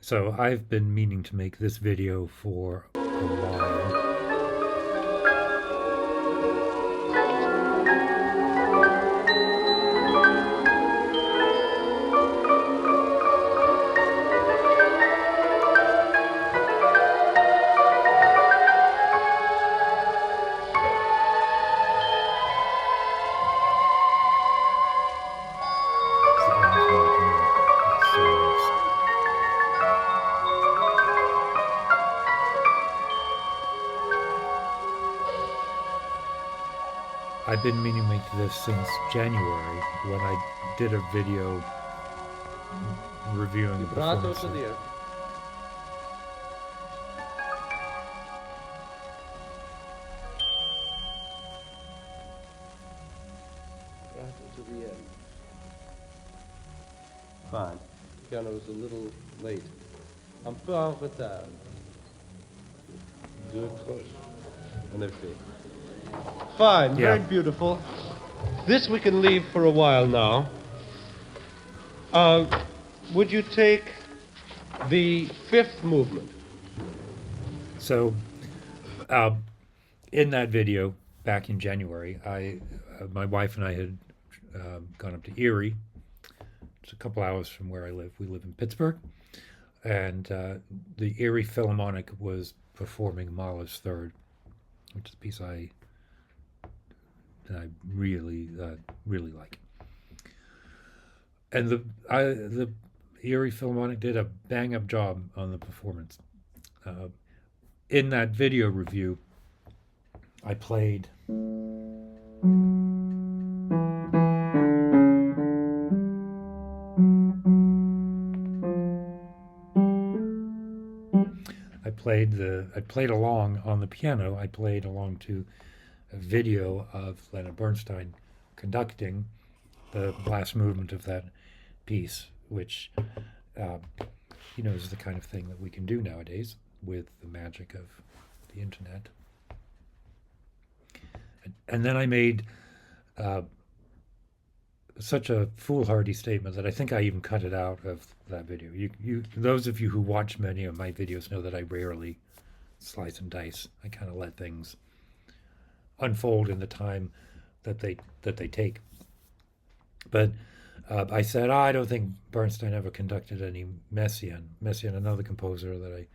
So I've been meaning to make this video for a while. I've been meaning to make this since January when I did a video reviewing the performance. To the end. Fine. The piano was a little late. Un peu en retard. Deux croches. En effet. Fine, Yeah. very beautiful. This we can leave for a while now. Would you take the fifth movement? So, in that video back in January, my wife and I had gone up to Erie. It's a couple hours from where I live. We live in Pittsburgh, and the Erie Philharmonic was performing Mahler's Third, which is a piece I really like. And the Erie Philharmonic did a bang-up job on the performance. In that video review, I played I played along on the piano. I played along to a video of Leonard Bernstein conducting the last movement of that piece, which is the kind of thing that we can do nowadays with the magic of the internet. And then I made such a foolhardy statement that I think I even cut it out of that video. You those of you who watch many of my videos know that I rarely slice and dice. I kind of let things unfold in the time that they take. But I said, I don't think Bernstein ever conducted any Messiaen. Messiaen, another composer that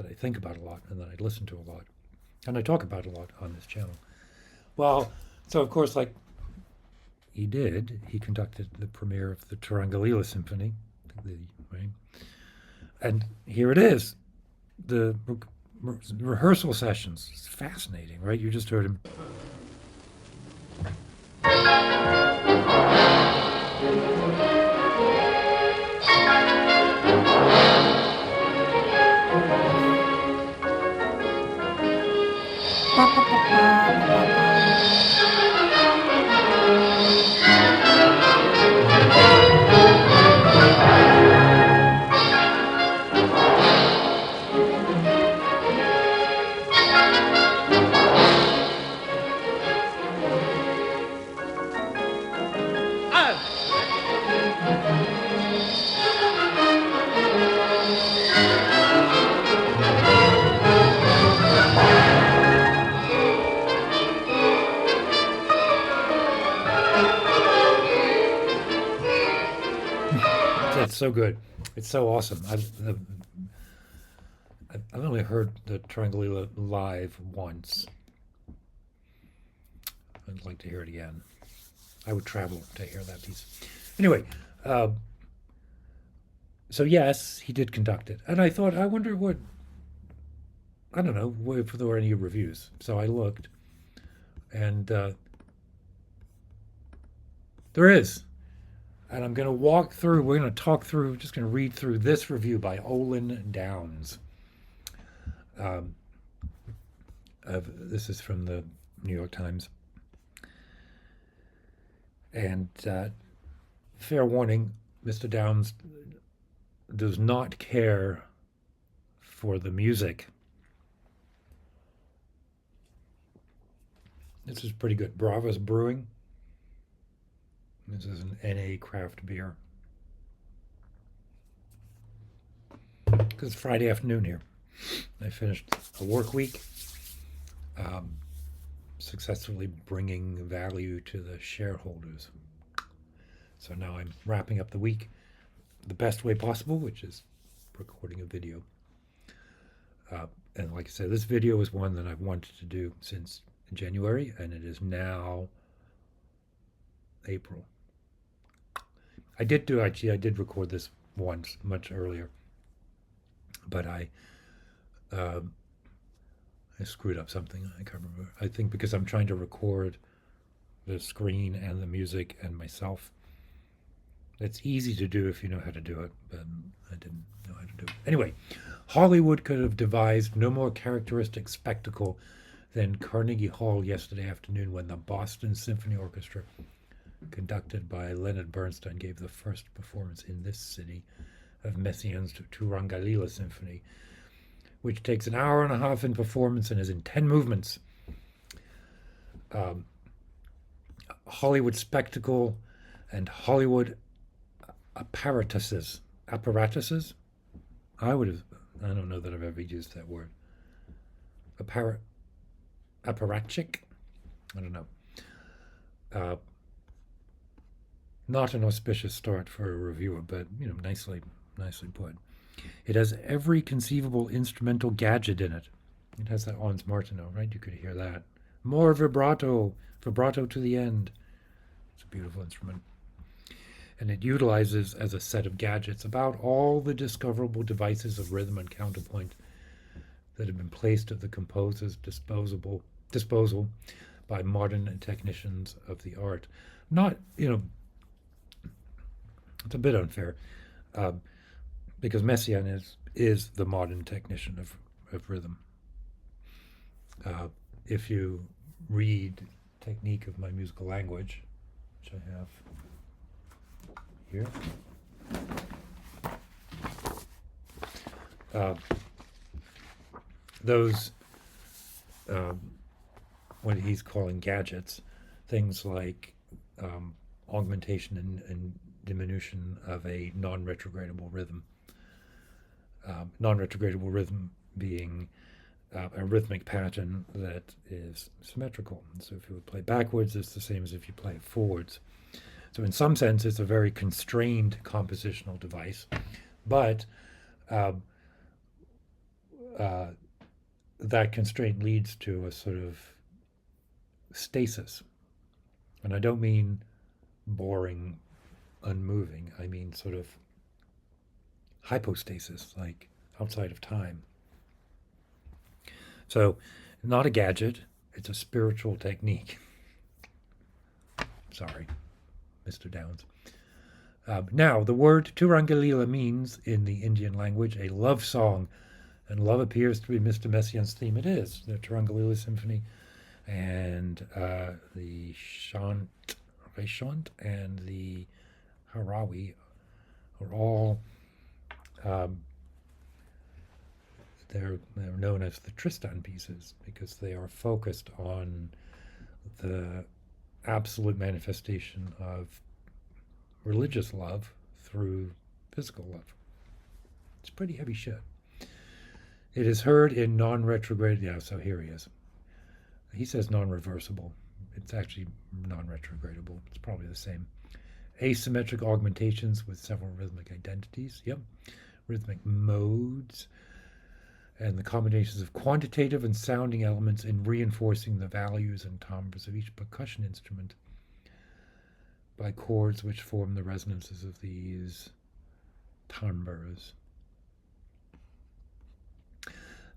I think about a lot and that I listen to a lot, and I talk about a lot on this channel. Well, so of course, like he did, he conducted the premiere of the Tarangalila Symphony, right? And here it is, the rehearsal sessions. It's fascinating, right? You just heard him. It's so good. It's so awesome. I've only heard the Tarangalila live once. I'd like to hear it again. I would travel to hear that piece. Anyway, so yes, he did conduct it. And I thought, I wonder what, I don't know, if there were any reviews. So I looked, and there is. And I'm going to walk through, we're going to talk through, just going to read through this review by Olin Downes. This is from the New York Times. And fair warning, Mr. Downes does not care for the music. This is pretty good. Bravos Brewing. This is an NA craft beer. Because It's Friday afternoon here. I finished a work week, successfully bringing value to the shareholders. So now I'm wrapping up the week the best way possible, which is recording a video. And like I said, this video is one that I've wanted to do since January, and it is now April. I did record this once, much earlier, but I screwed up something. I can't remember. I think because I'm trying to record the screen and the music and myself. It's easy to do if you know how to do it, but I didn't know how to do it. Anyway, Hollywood could have devised no more characteristic spectacle than Carnegie Hall yesterday afternoon when the Boston Symphony Orchestra, conducted by Leonard Bernstein, gave the first performance in this city of Messiaen's Turangalila Symphony, which takes an hour and a half in performance and is in 10 movements. Hollywood spectacle and Hollywood apparatuses. I don't know that I've ever used that word. Apparatchik? I don't know. Not an auspicious start for a reviewer, but nicely put. It has every conceivable instrumental gadget in it. It has that Ons Martineau, right? You could hear that. More vibrato to the end. It's a beautiful instrument. And it utilizes as a set of gadgets about all the discoverable devices of rhythm and counterpoint that have been placed at the composer's disposal by modern technicians of the art. Not, it's a bit unfair, because Messiaen is the modern technician of rhythm. If you read Technique of My Musical Language, which I have here, those what he's calling gadgets, things like augmentation and diminution of a non-retrogradable rhythm. Non-retrogradable rhythm being a rhythmic pattern that is symmetrical. So if you would play backwards, it's the same as if you play it forwards. So in some sense, it's a very constrained compositional device, but that constraint leads to a sort of stasis. And I don't mean boring, unmoving. I mean sort of hypostasis, like outside of time. So not a gadget, it's a spiritual technique. Sorry, Mr. Downes. Now, the word Turangalila means, in the Indian language, a love song, and love appears to be Mr. Messiaen's theme. It is. The Turangalila Symphony and the Reshant and the Harawi are all, they're known as the Tristan pieces because they are focused on the absolute manifestation of religious love through physical love. It's pretty heavy shit. It is heard in non-retrograde. Yeah, so here he is. He says non-reversible. It's actually non-retrogradable. It's probably the same. Asymmetric augmentations with several rhythmic identities. Yep. Rhythmic modes. And the combinations of quantitative and sounding elements in reinforcing the values and timbres of each percussion instrument by chords which form the resonances of these timbres.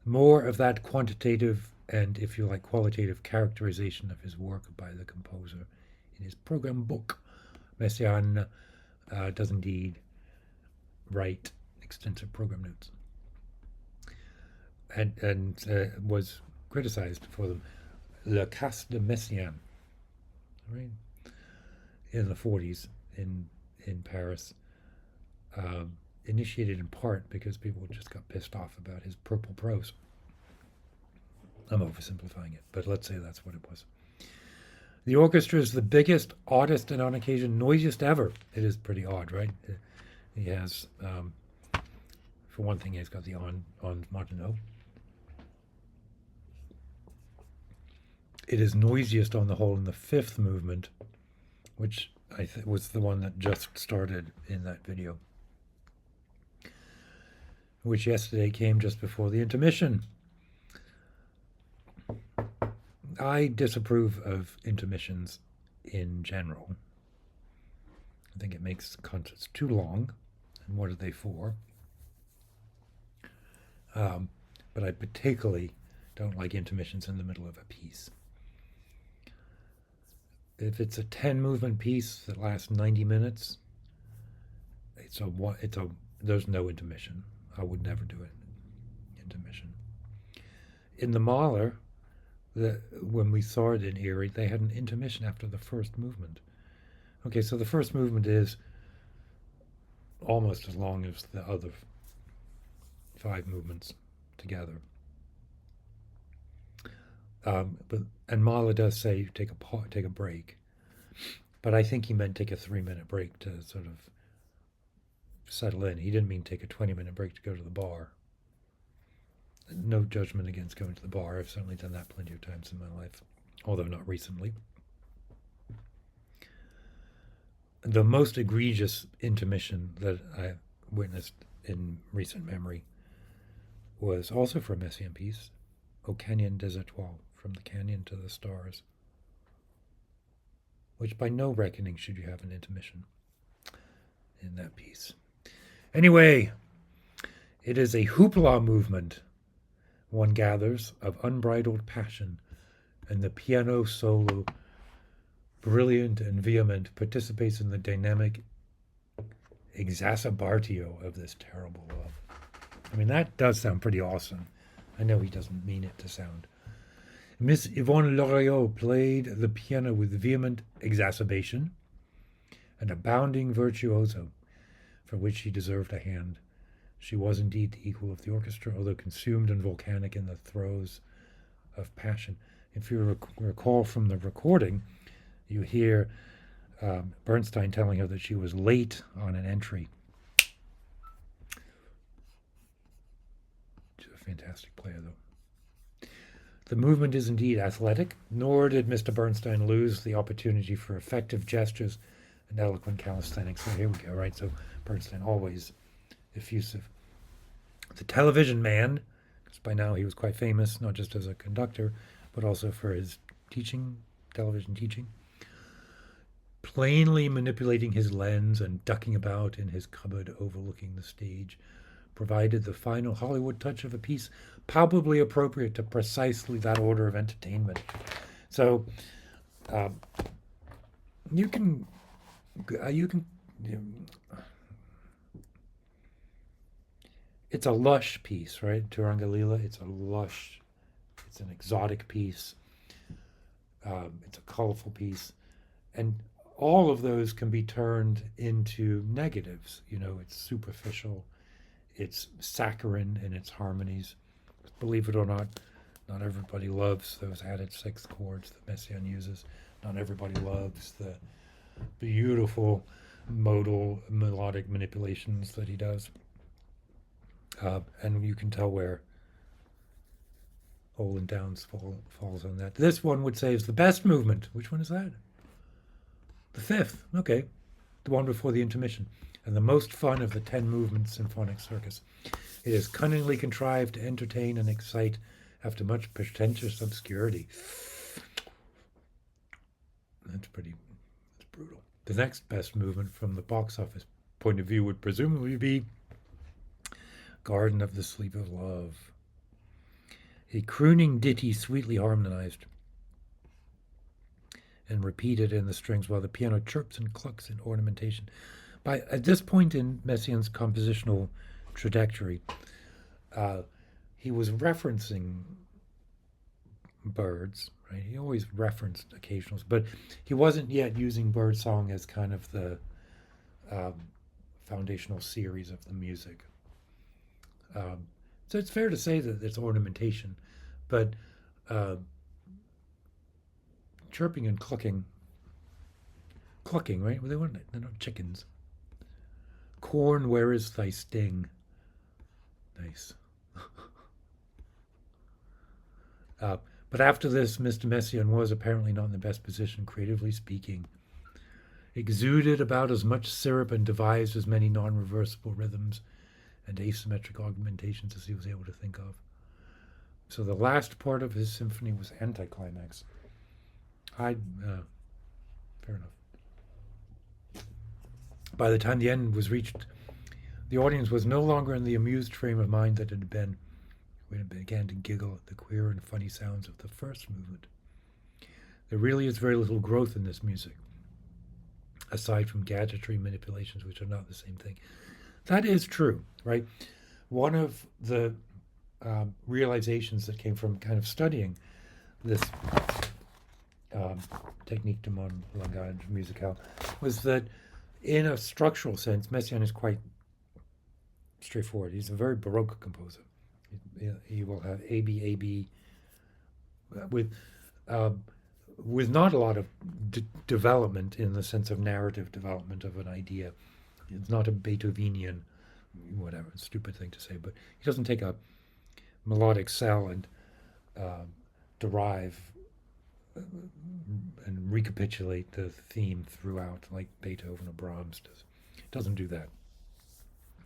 More of that quantitative and, if you like, qualitative characterization of his work by the composer in his program book. Messiaen does indeed write extensive program notes, and was criticized for them. Le Cas de Messiaen, right, in the 40s in Paris, initiated in part because people just got pissed off about his purple prose. I'm oversimplifying it, but let's say that's what it was. The orchestra is the biggest, oddest, and on occasion noisiest ever. It is pretty odd, right? He has For one thing, he's got the on Martineau. It is noisiest on the whole in the fifth movement, which was the one that just started in that video, which yesterday came just before the intermission. I disapprove of intermissions in general. I think it makes concerts too long, and what are they for? But I particularly don't like intermissions in the middle of a piece. If it's a 10-movement piece that lasts 90 minutes, there's no intermission. I would never do an intermission. In the Mahler, when we saw it in Erie, they had an intermission after the first movement. Okay, so the first movement is almost as long as the other 5 movements together. And Mahler does say take a break, but I think he meant take a 3-minute break to sort of settle in. He didn't mean take a 20-minute break to go to the bar. No judgment against going to the bar. I've certainly done that plenty of times in my life, although not recently. The most egregious intermission that I witnessed in recent memory was also for a Messiaen piece, Au Canyon des Étoiles, From the Canyon to the Stars, which by no reckoning should you have an intermission in that piece. Anyway, it is a hoopla movement, one gathers, of unbridled passion, and the piano solo, brilliant and vehement, participates in the dynamic exacerbatio of this terrible love. I mean, that does sound pretty awesome. I know he doesn't mean it to sound. Miss Yvonne Loriot played the piano with vehement exacerbation and abounding virtuoso, for which she deserved a hand. She was indeed the equal of the orchestra, although consumed and volcanic in the throes of passion. If you recall from the recording, you hear Bernstein telling her that she was late on an entry. She's a fantastic player, though. The movement is indeed athletic, nor did Mr. Bernstein lose the opportunity for effective gestures and eloquent calisthenics. So here we go, right? So Bernstein always effusive. The television man, because by now he was quite famous, not just as a conductor, but also for his television teaching, plainly manipulating his lens and ducking about in his cupboard overlooking the stage, provided the final Hollywood touch of a piece palpably appropriate to precisely that order of entertainment. So you can it's a lush piece, right? Turangalila, it's an exotic piece. It's a colorful piece. And all of those can be turned into negatives. It's superficial, it's saccharine in its harmonies. Believe it or not everybody loves those added sixth chords that Messiaen uses. Not everybody loves the beautiful modal melodic manipulations that he does. And you can tell where Olin Downes falls on that. This one would say is the best movement. Which one is that? The fifth. Okay. The one before the intermission. And the most fun of the 10-movement symphonic circus. It is cunningly contrived to entertain and excite after much pretentious obscurity. That's brutal. The next best movement from the box office point of view would presumably be Garden of the Sleep of Love. A crooning ditty sweetly harmonized and repeated in the strings while the piano chirps and clucks in ornamentation. At this point in Messiaen's compositional trajectory, he was referencing birds, right? He always referenced occasionals, but he wasn't yet using birdsong as kind of the foundational series of the music. So it's fair to say that it's ornamentation, but chirping and clucking, right? Well, they're not chickens. Corn, where is thy sting? Nice. But after this, Mr. Messiaen was apparently not in the best position, creatively speaking. Exuded about as much syrup and devised as many non-reversible rhythms and asymmetric augmentations as he was able to think of. So the last part of his symphony was anticlimax. Fair enough. By the time the end was reached, the audience was no longer in the amused frame of mind that it had been when it began to giggle at the queer and funny sounds of the first movement. There really is very little growth in this music, aside from gadgetry manipulations, which are not the same thing. That is true, right? One of the realizations that came from kind of studying this technique de mon langage musical was that in a structural sense, Messiaen is quite straightforward. He's a very Baroque composer. He will have A-B with not a lot of development in the sense of narrative development of an idea. It's not a Beethovenian, whatever, stupid thing to say, but he doesn't take a melodic cell and derive and recapitulate the theme throughout like Beethoven or Brahms does. He doesn't do that.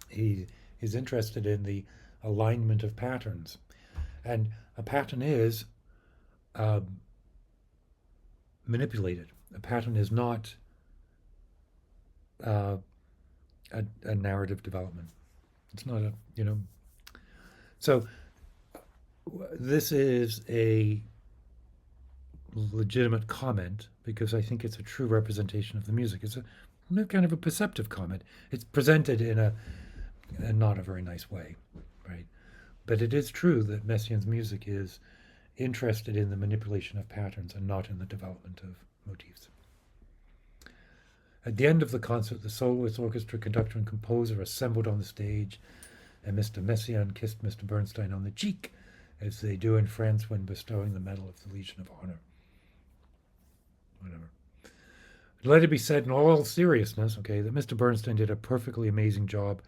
He is interested in the alignment of patterns. And a pattern is manipulated. A pattern is not a narrative development. It's not a, So this is a legitimate comment because I think it's a true representation of the music. It's a kind of a perceptive comment. It's presented in a not a very nice way, right? But it is true that Messiaen's music is interested in the manipulation of patterns and not in the development of motifs. At the end of the concert, the soloist, orchestra, conductor, and composer assembled on the stage, and Mr. Messiaen kissed Mr. Bernstein on the cheek, as they do in France when bestowing the Medal of the Legion of Honor. Whatever. Let it be said in all seriousness, okay, that Mr. Bernstein did a perfectly amazing job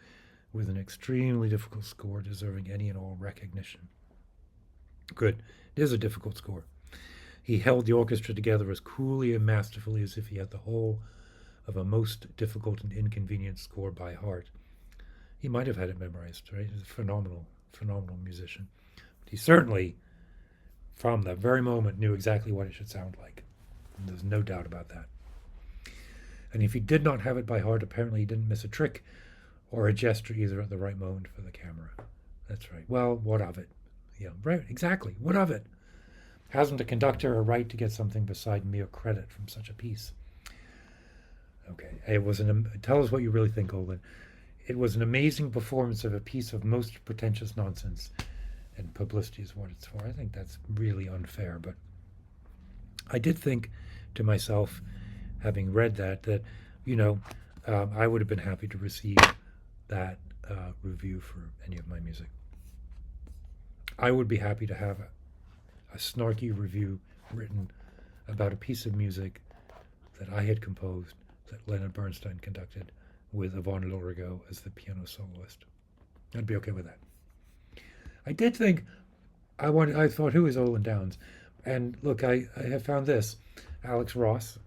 with an extremely difficult score deserving any and all recognition. Good. It is a difficult score. He held the orchestra together as coolly and masterfully as if he had the whole of a most difficult and inconvenient score by heart. He might have had it memorized, right? He's a phenomenal musician. But he certainly, from the very moment, knew exactly what it should sound like. And there's no doubt about that. And if he did not have it by heart, apparently he didn't miss a trick or a gesture either at the right moment for the camera. That's right. Well, what of it? Yeah, right, exactly. What of it? Hasn't a conductor a right to get something beside mere credit from such a piece? Okay, tell us what you really think, Olin. It was an amazing performance of a piece of most pretentious nonsense, and publicity is what it's for. I think that's really unfair, but I did think to myself, having read that I would have been happy to receive that review for any of my music. I would be happy to have a snarky review written about a piece of music that I had composed, that Leonard Bernstein conducted, with Yvonne Lorigot as the piano soloist. I'd be okay with that. I did think, I thought, who is Olin Downes? And look, I have found this. Alex Ross,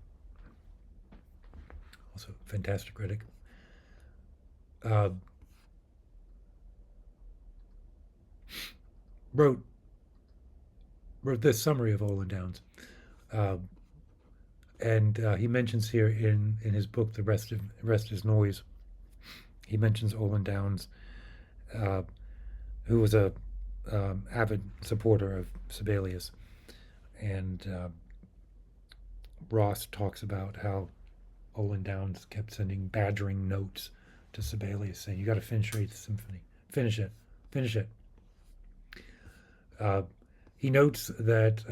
also a fantastic critic, wrote this summary of Olin Downes. And he mentions here in his book, The Rest is Noise, he mentions Olin Downes, who was a avid supporter of Sibelius. And Ross talks about how Olin Downes kept sending badgering notes to Sibelius saying, you got to finish your 8th symphony. Finish it. He notes that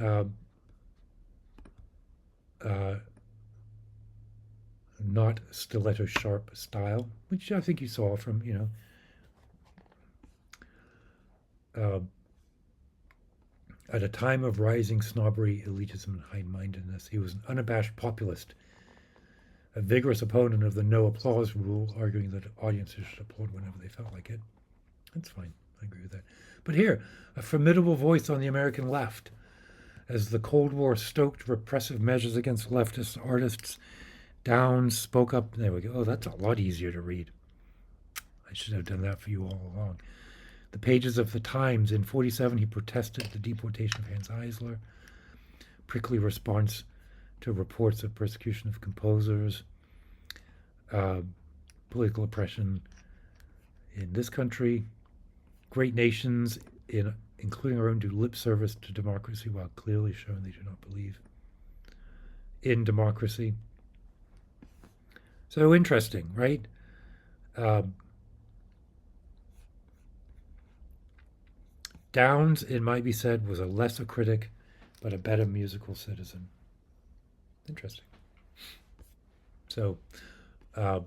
not stiletto sharp style, which I think you saw from, at a time of rising snobbery, elitism, and high-mindedness, he was an unabashed populist, a vigorous opponent of the no applause rule, arguing that audiences should applaud whenever they felt like it. That's fine. I agree with that. But here, a formidable voice on the American left. As the Cold War stoked repressive measures against leftist artists, Downes spoke up. There we go. Oh, that's a lot easier to read. I should have done that for you all along. The pages of the Times. In 1947, he protested the deportation of Hans Eisler. Prickly response to reports of persecution of composers. Political oppression in this country. Great nations, including our own, do lip service to democracy while clearly showing they do not believe in democracy. So interesting, right? Downes, it might be said, was a lesser critic, but a better musical citizen. Interesting. So, there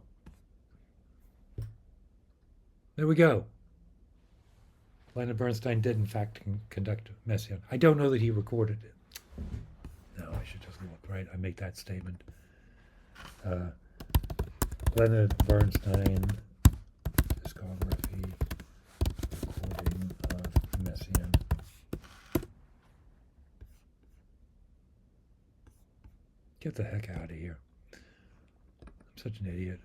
we go. Leonard Bernstein did, in fact, conduct Messiaen. I don't know that he recorded it. No, I should just look, right? I make that statement. Leonard Bernstein, discography, recording of Messiaen. Get the heck out of here. I'm such an idiot.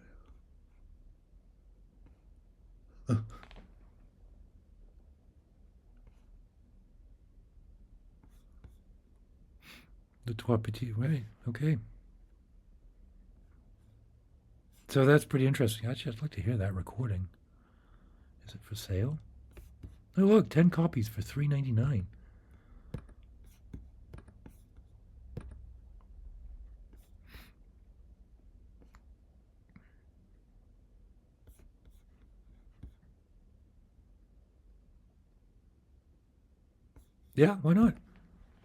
The Trois Petits, right? Okay. So that's pretty interesting. Actually, I'd like to hear that recording. Is it for sale? Oh, look, 10 copies for $3.99. Yeah, why not?